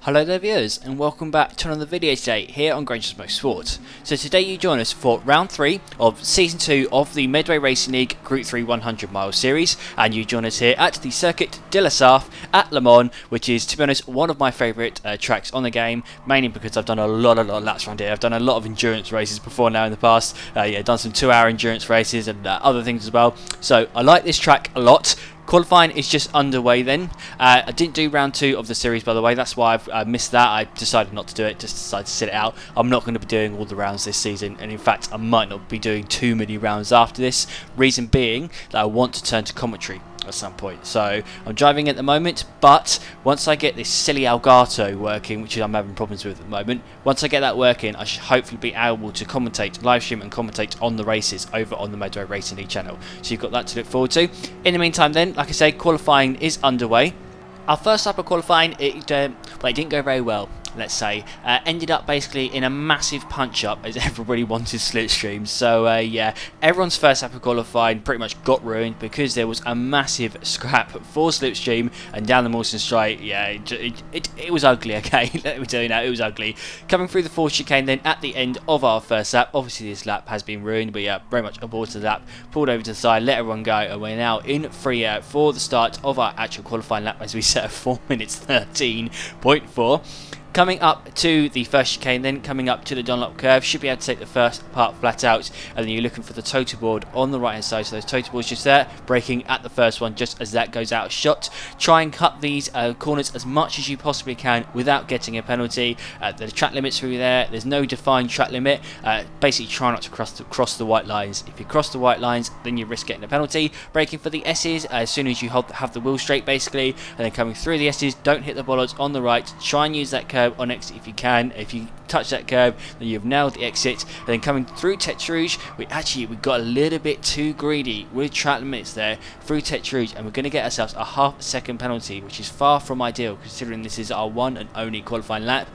Hello there viewers, and welcome back to another video today here on Granger's Motorsport. So today you join us for round 3 of season 2 of the Medway Racing League Group 3 100 mile series, and you join us here at the Circuit de la Sarthe at Le Mans, which is, to be honest, one of my favourite tracks on the game, mainly because I've done a lot of laps around here. I've done a lot of endurance races before now in the past, done some 2-hour endurance races and other things as well, so I like this track a lot. Qualifying is just underway then. I didn't do round 2 of the series, by the way. That's why I've missed that. I decided not to do it, just decided to sit it out. I'm not going to be doing all the rounds this season, and in fact I might not be doing too many rounds after this. Reason being that I want to turn to commentary at some point. So I'm driving at the moment, but once I get this silly Elgato working, which I'm having problems with at the moment, once I get that working, I should hopefully be able to commentate, live stream and commentate on the races over on the Medway Racing League channel. So you've got that to look forward to. In the meantime then, like I say, qualifying is underway. Our first lap of qualifying, it didn't go very well, let's say. Ended up basically in a massive punch-up as everybody wanted slipstreams. So yeah, everyone's first lap of qualifying pretty much got ruined because there was a massive scrap for slipstream and down the Mawson Straight. Yeah, it was ugly, okay? Let me tell you now, it was ugly. Coming through the fourth chicane then at the end of our first lap, obviously this lap has been ruined, but yeah, very much aborted the lap, pulled over to the side, let everyone go, and we're now in free air for the start of our actual qualifying lap as we set a 4 minutes 13.4. Coming up to the first chicane, then coming up to the Dunlop curve, should be able to take the first part flat out, and then you're looking for the total board on the right hand side, so those total boards just there, braking at the first one just as that goes out of shot. Try and cut these corners as much as you possibly can without getting a penalty. The track limit's through there's no defined track limit, basically try not to cross the white lines. If you cross the white lines, then you risk getting a penalty. Braking for the S's as soon as you have the wheel straight basically, and then coming through the S's, don't hit the bollards on the right, try and use that curve on exit if you can. If you touch that curve, then you've nailed the exit. And then coming through Tete Rouge, we got a little bit too greedy with track limits there through Tete Rouge, and we're going to get ourselves a half-second penalty, which is far from ideal considering this is our one and only qualifying lap.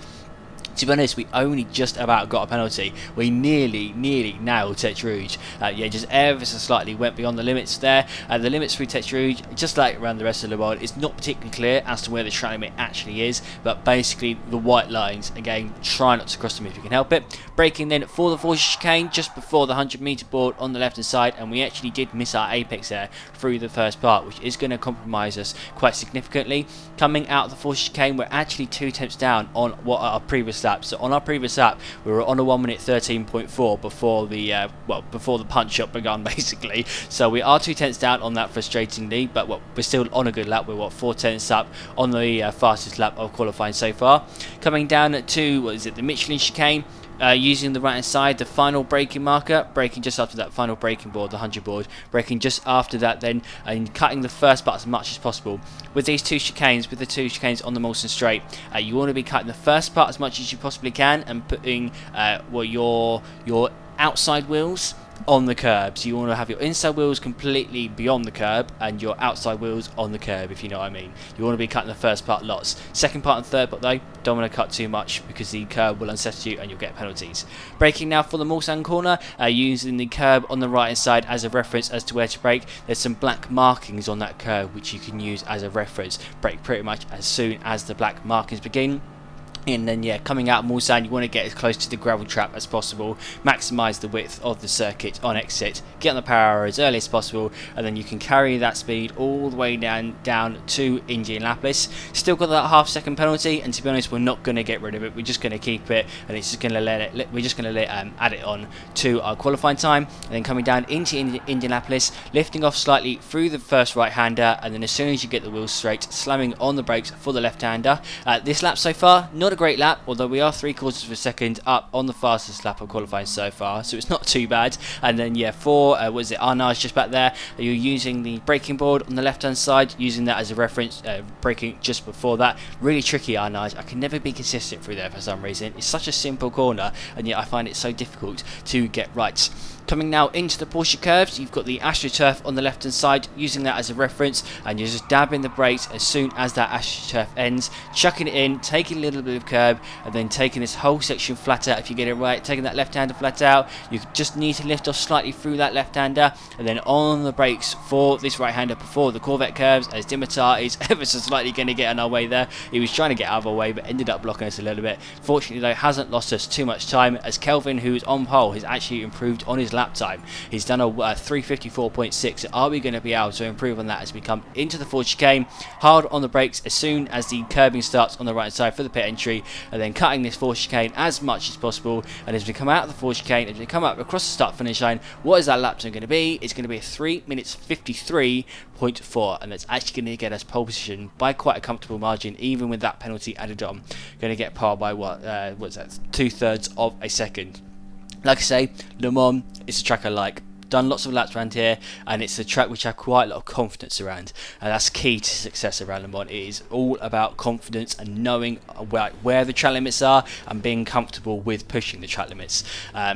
To be honest, we only just about got a penalty. We nearly nailed Tete Rouge. Just ever so slightly went beyond the limits there. The limits through Tete Rouge, just like around the rest of the world, it's not particularly clear as to where the track limit actually is, but basically the white lines, again, try not to cross them if you can help it. Braking then for the fourth chicane just before the 100-meter board on the left hand side, and we actually did miss our apex there through the first part, which is going to compromise us quite significantly. Coming out of the fourth chicane, we're actually 2 tenths down on what our previous lap. So on our previous lap, we were on a 1 minute 13.4 before the punch up began basically. So we are 2 tenths down on that frustratingly, but we're still on a good lap. We're 4 tenths up on the fastest lap of qualifying so far. Coming down to the Michelin chicane. Using the right hand side, the final braking marker, braking just after that final braking board, the 100 board, braking just after that then, and cutting the first part as much as possible. With these two chicanes, with the two chicanes on the Mawson Straight, you want to be cutting the first part as much as you possibly can and putting your outside wheels on the curbs. You want to have your inside wheels completely beyond the curb and your outside wheels on the curb, if you know what I mean. You want to be cutting the first part lots. Second part and third part though, don't want to cut too much because the curb will unsettle you and you'll get penalties. Braking now for the Mulsanne corner, using the curb on the right hand side as a reference as to where to brake. There's some black markings on that curb which you can use as a reference. Brake pretty much as soon as the black markings begin. And then coming out of Mulsanne, you want to get as close to the gravel trap as possible, maximise the width of the circuit on exit, get on the power as early as possible, and then you can carry that speed all the way down to Indianapolis. Still got that half-second penalty, and to be honest, we're not going to get rid of it. We're just going to keep it, and it's just going to add it on to our qualifying time. And then coming down into Indianapolis, lifting off slightly through the first right-hander, and then as soon as you get the wheels straight, slamming on the brakes for the left-hander. This lap so far, not a great lap, although we are 3/4 of a second up on the fastest lap of qualifying so far, so it's not too bad. And then for Arnage just back there, you're using the braking board on the left hand side, using that as a reference, braking just before that. Really tricky Arnage, I can never be consistent through there for some reason. It's such a simple corner and yet I find it so difficult to get right. Coming now into the Porsche Curves, you've got the AstroTurf on the left hand side, using that as a reference, and you're just dabbing the brakes as soon as that AstroTurf ends, chucking it in, taking a little bit of curb, and then taking this whole section flat out if you get it right, taking that left-hander flat out. You just need to lift off slightly through that left-hander, and then on the brakes for this right-hander before the Corvette Curves, as Dimitar is ever so slightly going to get in our way there. He was trying to get out of our way, but ended up blocking us a little bit. Fortunately though, hasn't lost us too much time, as Kelvin, who is on pole, has actually improved on his lap time. He's done a 3:54.6. Are we going to be able to improve on that as we come into the fourth chicane? Hard on the brakes as soon as the curbing starts on the right side for the pit entry, and then cutting this fourth chicane as much as possible. And as we come out of the fourth chicane, as we come up across the start finish line, what is that lap time going to be? It's going to be a 3 minutes 53.4, and that's actually going to get us pole position by quite a comfortable margin, even with that penalty added on. Going to get par by what's that, 2/3 of a second. Like I say, Le Mans is a track I like. Done lots of laps around here, and it's a track which I have quite a lot of confidence around, and that's key to success around Le Mans. It is all about confidence and knowing where the track limits are and being comfortable with pushing the track limits.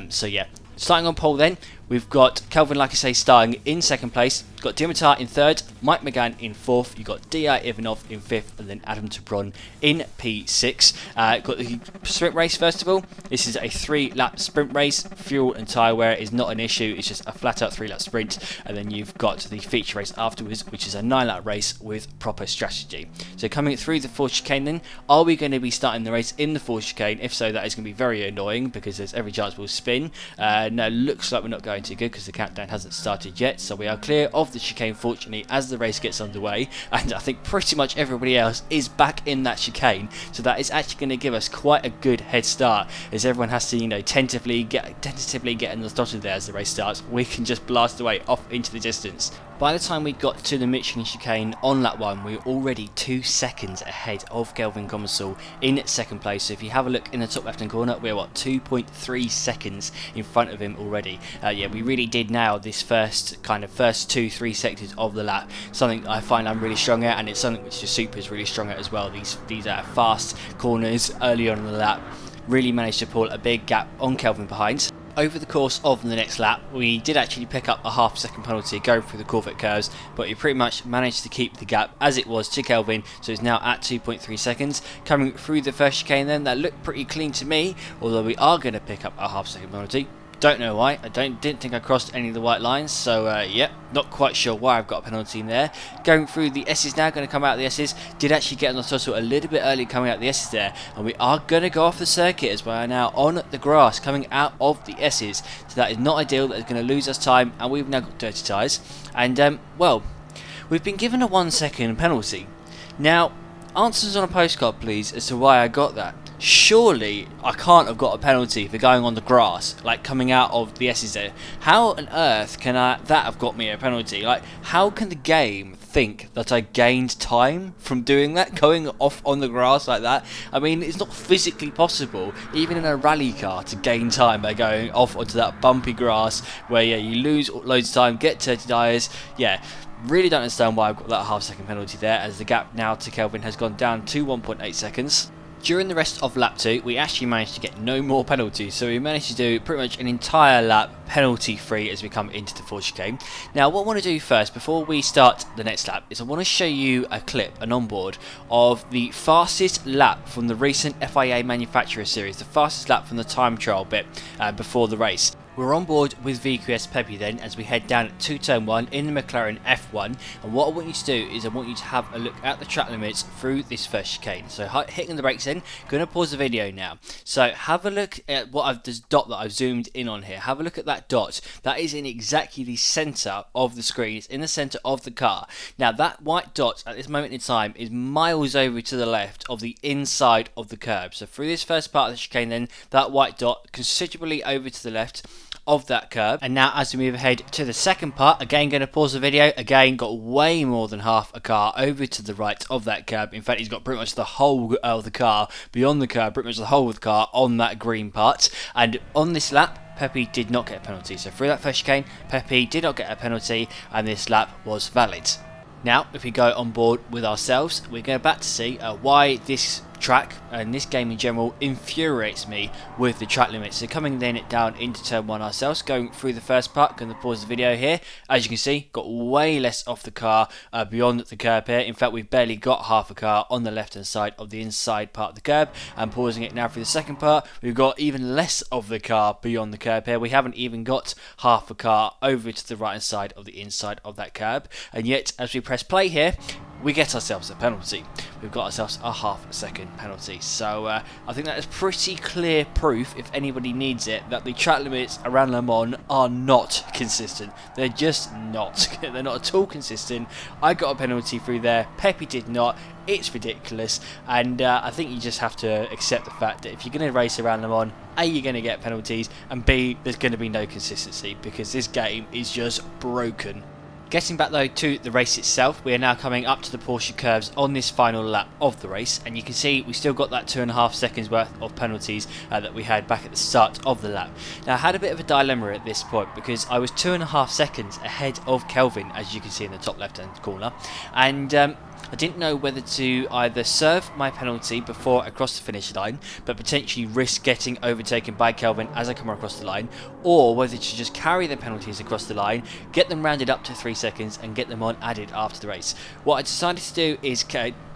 So yeah, starting on pole then, we've got Kelvin, like I say, starting in second place. Got Dimitar in third, Mike McGann in fourth, you've got D.I. Ivanov in fifth, and then Adam Tebron in P6. Got the sprint race first of all. This is a 3-lap sprint race. Fuel and tyre wear is not an issue, it's just a flat out 3-lap sprint. And then you've got the feature race afterwards, which is a 9-lap race with proper strategy. So coming through the fourth chicane then, are we going to be starting the race in the fourth chicane? If so, that is going to be very annoying because there's every chance we'll spin. No, looks like we're not going too good because the countdown hasn't started yet. So we are clear of the chicane, fortunately, as the race gets underway, and I think pretty much everybody else is back in that chicane, so that is actually going to give us quite a good head start, as everyone has to, tentatively get in the dotted there as the race starts. We can just blast away off into the distance. By the time we got to the Michelin chicane on lap 1, we were already 2 seconds ahead of Kelvin Commercial in second place. So if you have a look in the top left hand corner, we're 2.3 seconds in front of him already. Yeah, we really did nail this first 2-3 sectors of the lap. Something I find I'm really strong at, and it's something which the Super is really strong at as well. These fast corners early on in the lap really managed to pull a big gap on Kelvin behind. Over the course of the next lap, we did actually pick up a half-second penalty going through the Corvette Curves, but we pretty much managed to keep the gap as it was to Kelvin, so it's now at 2.3 seconds. Coming through the first chicane then, that looked pretty clean to me, although we are going to pick up a half-second penalty. Don't know why. I didn't think I crossed any of the white lines, so yeah, not quite sure why I've got a penalty in there. Going through the S's now, going to come out of the S's. Did actually get on the throttle a little bit early coming out of the S's there, and we are going to go off the circuit as we are now on the grass coming out of the S's. So that is not ideal. That is going to lose us time, and we've now got dirty tyres. And well, we've been given a 1 second penalty. Now, answers on a postcard please as to why I got that. Surely I can't have got a penalty for going on the grass, like coming out of the S's there. How on earth can that have got me a penalty? Like, how can the game think that I gained time from doing that, going off on the grass like that? I mean, it's not physically possible, even in a rally car, to gain time by going off onto that bumpy grass where, yeah, you lose loads of time, get dirty tyres. Yeah, really don't understand why I've got that half-second penalty there, as the gap now to Kelvin has gone down to 1.8 seconds. During the rest of lap 2, we actually managed to get no more penalties, so we managed to do pretty much an entire lap penalty free as we come into the fourth chicane. Now, what I want to do first, before we start the next lap, is I want to show you a clip, an onboard, of the fastest lap from the recent FIA Manufacturer Series, the fastest lap from the time trial bit before the race. We're on board with VQS Pepe then as we head down to turn 1 in the McLaren F1, and what I want you to do is I want you to have a look at the track limits through this first chicane. So hitting the brakes in, going to pause the video now. So have a look at this dot that I've zoomed in on here. Have a look at that dot. That is in exactly the centre of the screen. It's in the centre of the car. Now that white dot at this moment in time is miles over to the left of the inside of the curb. So through this first part of the chicane then, that white dot considerably over to the left of that curb. And now as we move ahead to the second part, again going to pause the video, again got way more than half a car over to the right of that curb. In fact, he's got pretty much the whole of the car beyond the curb, pretty much the whole of the car on that green part. And on this lap, Pepe did not get a penalty. So through that first chicane, Pepe did not get a penalty, and this lap was valid. Now, if we go on board with ourselves, we're going back to see why this track, and this game in general infuriates me with the track limits. So coming then down into turn 1 ourselves, going through the first part, going to pause the video here. As you can see, got way less off the car beyond the curb here. In fact, we've barely got half a car on the left hand side of the inside part of the curb. And pausing it now for the second part, we've got even less of the car beyond the curb here. We haven't even got half a car over to the right hand side of the inside of that curb. And yet, as we press play here, we get ourselves a penalty. We've got ourselves a half-a-second penalty. So I think that is pretty clear proof, if anybody needs it, that the track limits around Le Mans are not consistent. They're just not. They're not at all consistent. I got a penalty through there. Pepe did not. It's ridiculous, and I think you just have to accept the fact that if you're going to race around Le Mans, A, you're going to get penalties, and B, there's going to be no consistency because this game is just broken. Getting back though to the race itself, we are now coming up to the Porsche Curves on this final lap of the race, and you can see we still got that 2.5 seconds worth of penalties that we had back at the start of the lap. Now I had a bit of a dilemma at this point because I was 2.5 seconds ahead of Kelvin, as you can see in the top left hand corner, and I didn't know whether to either serve my penalty before I crossed the finish line, but potentially risk getting overtaken by Kelvin as I come across the line, or whether to just carry the penalties across the line, get them rounded up to 3 seconds and get them on added after the race. What I decided to do is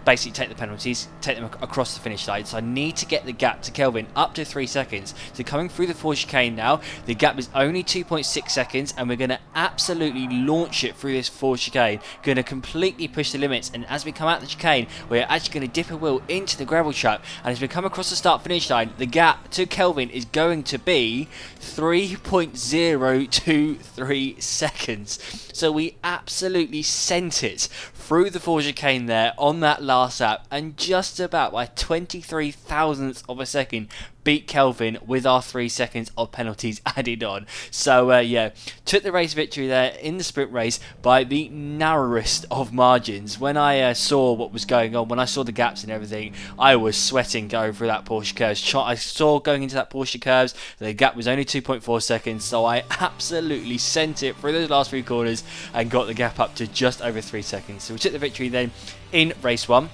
basically take the penalties, take them across the finish line. So I need to get the gap to Kelvin up to 3 seconds. So coming through the 4 chicane now, the gap is only 2.6 seconds, and we're going to absolutely launch it through this 4 chicane. Going to completely push the limits, and as we come out the chicane, we're actually going to dip a wheel into the gravel trap, and as we come across the start finish line, the gap to Kelvin is going to be 3.023 seconds. So we absolutely sent it through the 4 chicane there on that last lap, and just about by 23 thousandths of a second beat Kelvin with our 3 seconds of penalties added on. So yeah, took the race victory there in the sprint race by the narrowest of margins. When I saw what was going on, when I saw the gaps and everything, I was sweating going through that Porsche Curves. I saw going into that Porsche Curves, the gap was only 2.4 seconds, so I absolutely sent it through those last 3 corners and got the gap up to just over 3 seconds. So we took the victory then in race 1.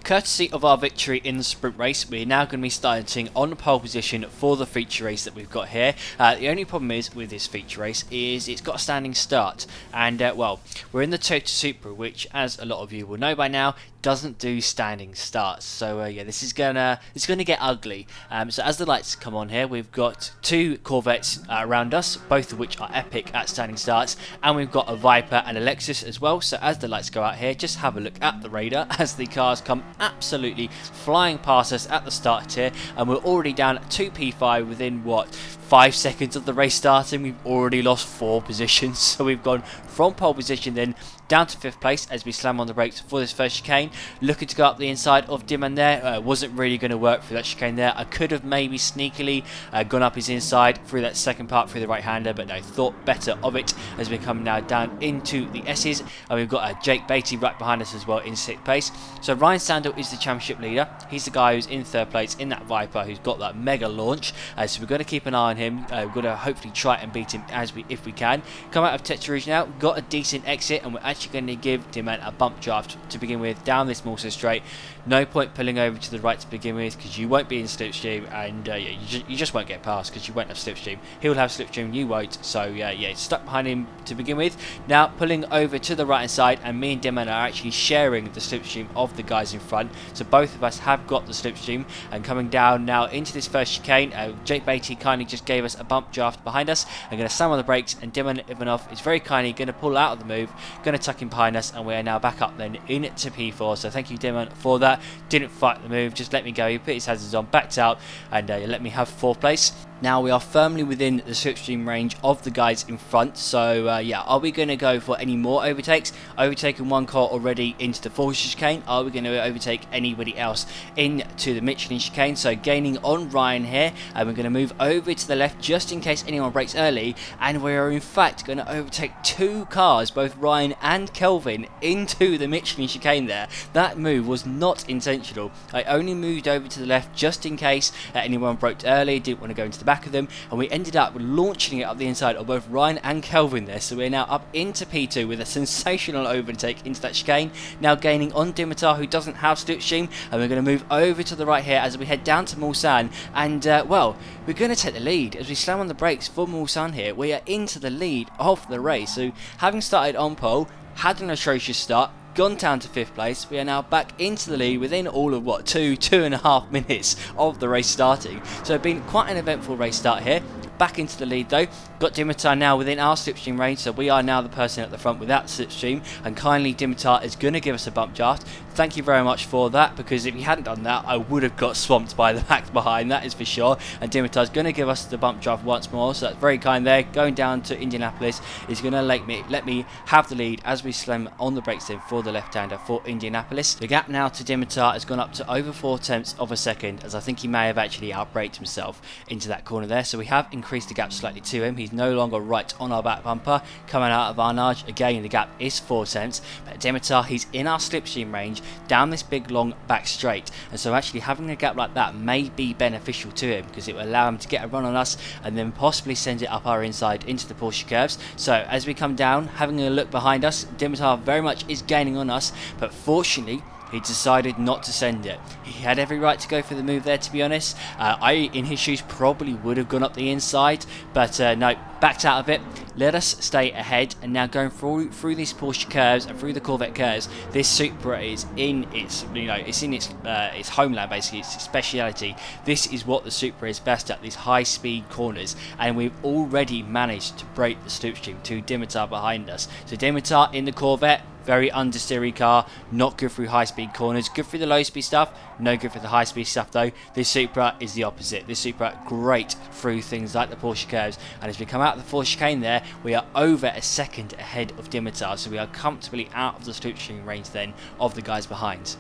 Courtesy of our victory in the sprint race, we're now going to be starting on pole position for the feature race that we've got here. The only problem is with this feature race is it's got a standing start, and well, we're in the Toyota Supra, which, as a lot of you will know by now, doesn't do standing starts. So yeah, it's gonna get ugly. So as the lights come on here, we've got 2 Corvettes around us, both of which are epic at standing starts, and we've got a Viper and a Lexus as well. So as the lights go out here, just have a look at the radar as the cars come absolutely flying past us at the start here, and we're already down at 2 P5 within what, 5 seconds of the race starting. We've already lost 4 positions, so we've gone from pole position then down to 5th place as we slam on the brakes for this first chicane, looking to go up the inside of Dimon there. Wasn't really going to work for that chicane there. I could have maybe sneakily gone up his inside through that second part through the right hander, but no, thought better of it as we come now down into the S's, and we've got Jake Beatty right behind us as well in 6th place. So Ryan Sandel is the championship leader. He's the guy who's in 3rd place in that Viper, who's got that mega launch, so we're going to keep an eye on him. We're going to hopefully try and beat him if we can. Come out of Tete Rouge now, got a decent exit, and we're actually going to give Dimon a bump draft to begin with down this Morse straight. No point pulling over to the right to begin with because you won't be in slipstream, and yeah, you just won't get past because you won't have slipstream. He'll have slipstream, you won't. So yeah, stuck behind him to begin with. Now pulling over to the right hand side, and me and Dimon are actually sharing the slipstream of the guys in front. So both of us have got the slipstream, and coming down now into this first chicane, Jake Beatty kindly just gave us a bump draft behind us. I'm going to slam on the brakes, and Dimon Ivanov is very kindly going to pull out of the move, going to tuck him behind us, and we are now back up then into P4. So thank you, Dimon, for that. Didn't fight the move, just let me go. He put his hazards on, backed out, and let me have 4th place. Now we are firmly within the slipstream range of the guys in front. So yeah, are we going to go for any more overtakes? Overtaken 1 car already into the Porsche chicane. Are we going to overtake anybody else into the Michelin chicane? So gaining on Ryan here, and we're going to move over to the left just in case anyone breaks early, and we are in fact going to overtake 2 cars, both Ryan and Kelvin, into the Michelin chicane there. That move was not intentional. I only moved over to the left just in case anyone broke early, didn't want to go into the the back of them, and we ended up launching it up the inside of both Ryan and Kelvin there. So we're now up into P2 with a sensational overtake into that chicane, now gaining on Dimitar, who doesn't have slipstream, and we're going to move over to the right here as we head down to Mulsanne, and well, we're going to take the lead as we slam on the brakes for Mulsanne here. We are into the lead of the race, so having started on pole, had an atrocious start, gone down to 5th place, we are now back into the lead within all of what, 2.5 minutes of the race starting. So it's been quite an eventful race start here. Back into the lead though, got Dimitar now within our slipstream range, so we are now the person at the front without slipstream, and kindly Dimitar is going to give us a bump draft. Thank you very much for that, because if he hadn't done that I would have got swamped by the back behind, that is for sure, and Dimitar is going to give us the bump draft once more, so that's very kind there. Going down to Indianapolis is going to let me have the lead as we slam on the brakes in for the left-hander for Indianapolis. The gap now to Dimitar has gone up to over 0.4 of a second, as I think he may have actually outbraked himself into that corner there, so we have increased the gap slightly to him. He's no longer right on our back bumper, coming out of Arnage. Again, the gap is 0.4, but Dimitar, he's in our slipstream range down this big long back straight, and so actually having a gap like that may be beneficial to him, because it will allow him to get a run on us and then possibly send it up our inside into the Porsche Curves. So as we come down, having a look behind us, Dimitar very much is gaining on us, but fortunately he decided not to send it. He had every right to go for the move there, to be honest. I, in his shoes, probably would have gone up the inside, but no, backed out of it. Let us stay ahead, and now going through these Porsche Curves and through the Corvette Curves, this Supra is in its, it's in its homeland basically, its speciality. This is what the Supra is best at, these high-speed corners, and we've already managed to break the slipstream to Dimitar behind us. So Dimitar in the Corvette, very understeery car, not good through high-speed corners, good through the low-speed stuff, no good for the high-speed stuff though. This Supra is the opposite. This Supra, great through things like the Porsche Curves, and as we come out of the Porsche chicane there, we are over a second ahead of Dimitar, so we are comfortably out of the slipstream range then of the guys behind.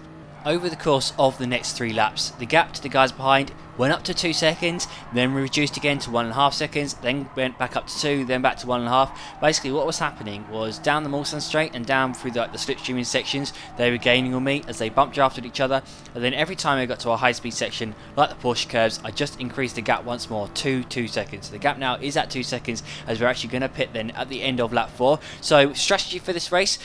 Over the course of the next 3 laps, the gap to the guys behind went up to 2 seconds, then reduced again to 1.5 seconds, then went back up to 2, then back to 1.5. Basically what was happening was down the Mulsanne straight and down through the slipstreaming sections, they were gaining on me as they bumped drafted each other, and then every time I got to a high speed section like the Porsche Curves, I just increased the gap once more to 2 seconds. So the gap now is at 2 seconds, as we're actually going to pit then at the end of lap 4. So strategy for this race,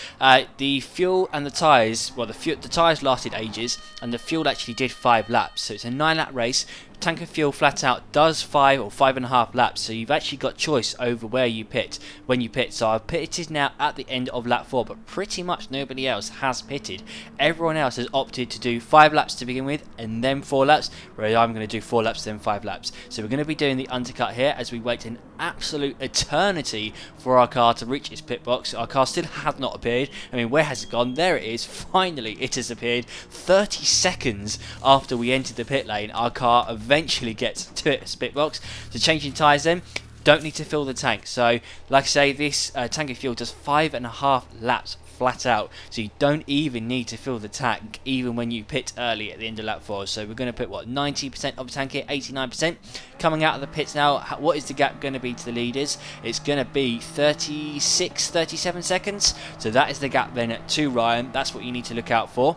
the fuel and the tyres, well the tyres lasted ages, and the fuel actually did 5 laps, so it's a 9-lap race. Tank of fuel flat out does 5 or 5.5 laps, so you've actually got choice over where you pit when you pit. So I've pitted now at the end of lap 4, but pretty much nobody else has pitted. Everyone else has opted to do 5 laps to begin with and then 4 laps, whereas I'm going to do 4 laps then 5 laps. So we're going to be doing the undercut here as we wait an absolute eternity for our car to reach its pit box. Our car still has not appeared. I mean, where has it gone? There it is. Finally it has appeared. 30 seconds after we entered the pit lane, our car eventually gets to its pit box. So changing tyres then, don't need to fill the tank. So like I say, this tank of fuel does 5.5 laps flat out, so you don't even need to fill the tank even when you pit early at the end of lap 4. So we're going to put what, 90% of the tank here, 89%. Coming out of the pits now, what is the gap going to be to the leaders? It's going to be 37 seconds, so that is the gap then to Ryan. That's what you need to look out for.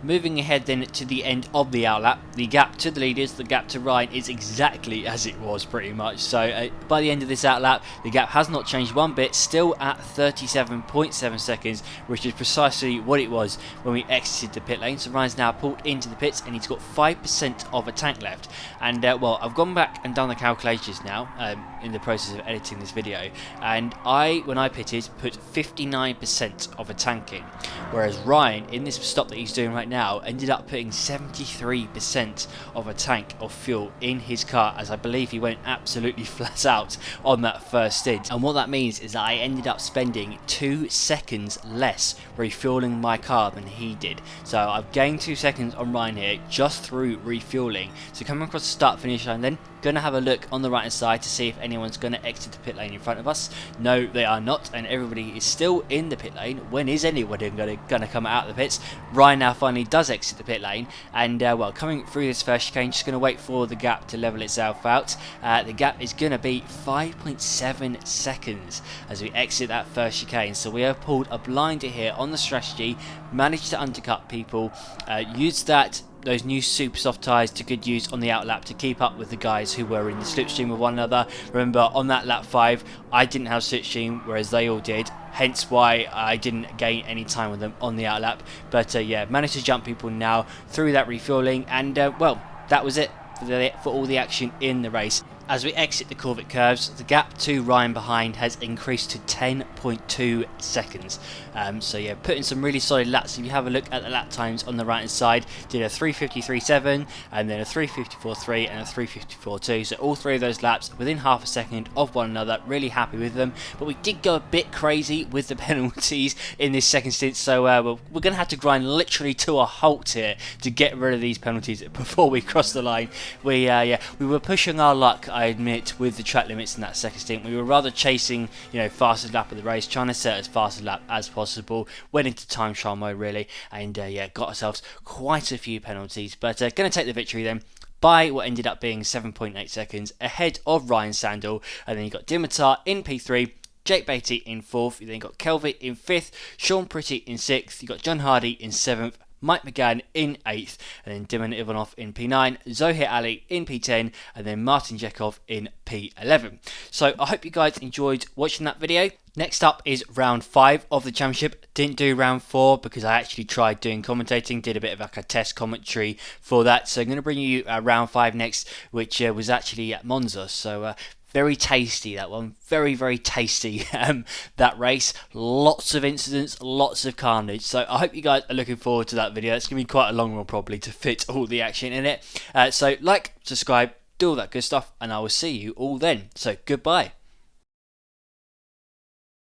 Moving ahead then to the end of the outlap, the gap to the leaders, the gap to Ryan is exactly as it was pretty much. So by the end of this outlap, the gap has not changed one bit, still at 37.7 seconds, which is precisely what it was when we exited the pit lane. So Ryan's now pulled into the pits and he's got 5% of a tank left. And well, I've gone back and done the calculations now in the process of editing this video, and when I pitted, put 59% of a tank in, whereas Ryan, in this stop that he's doing right now, ended up putting 73% of a tank of fuel in his car, as I believe he went absolutely flat out on that first stint. And what that means is that I ended up spending 2 seconds less refueling my car than he did. So I've gained 2 seconds on Ryan here just through refueling. So coming across the start finish line then, going to have a look on the right hand side to see if anyone's going to exit the pit lane in front of us. No, they are not, and everybody is still in the pit lane. When is anyone going to come out of the pits? Ryan now finally does exit the pit lane, and well, coming through this first chicane, just going to wait for the gap to level itself out. The gap is going to be 5.7 seconds as we exit that first chicane. So we have pulled a blinder here on the strategy, managed to undercut people, used that those new super soft tyres to good use on the outlap to keep up with the guys who were in the slipstream with one another. Remember, on that lap 5, I didn't have slipstream, whereas they all did. Hence why I didn't gain any time with them on the outlap. But yeah, managed to jump people now through that refueling, and well, that was it for all the action in the race. As we exit the Corvette Curves, the gap to Ryan behind has increased to 10.2 seconds. So yeah, putting some really solid laps. If you have a look at the lap times on the right hand side, did a 3:53.7 and then a 3:54.3 and a 3:54.2. So all three of those laps within half a second of one another. Really happy with them. But we did go a bit crazy with the penalties in this second stint. So we're going to have to grind literally to a halt here to get rid of these penalties before we cross the line. We were pushing our luck, I admit, with the track limits in that second stint. We were rather chasing, fastest lap of the race, trying to set as fast a lap as possible. Went into time trial mode really, and got ourselves quite a few penalties. But going to take the victory then by what ended up being 7.8 seconds ahead of Ryan Sandel. And then you got Dimitar in P3. Jake Beatty in 4th. You then got Kelvin in 5th. Sean Pretty in 6th. You got John Hardy in 7th. Mike McGann in 8th, and then Dimon Ivanov in P9, Zohir Ali in P10, and then Martin Jekov in P11. So I hope you guys enjoyed watching that video. Next up is round 5 of the championship. Didn't do round 4 because I actually tried doing commentating, did a bit of like a test commentary for that. So I'm going to bring you round 5 next, which was actually at Monza. So very tasty, that one. Very, very tasty, that race. Lots of incidents, lots of carnage. So I hope you guys are looking forward to that video. It's going to be quite a long one probably to fit all the action in it. So like, subscribe, do all that good stuff, and I will see you all then. So goodbye.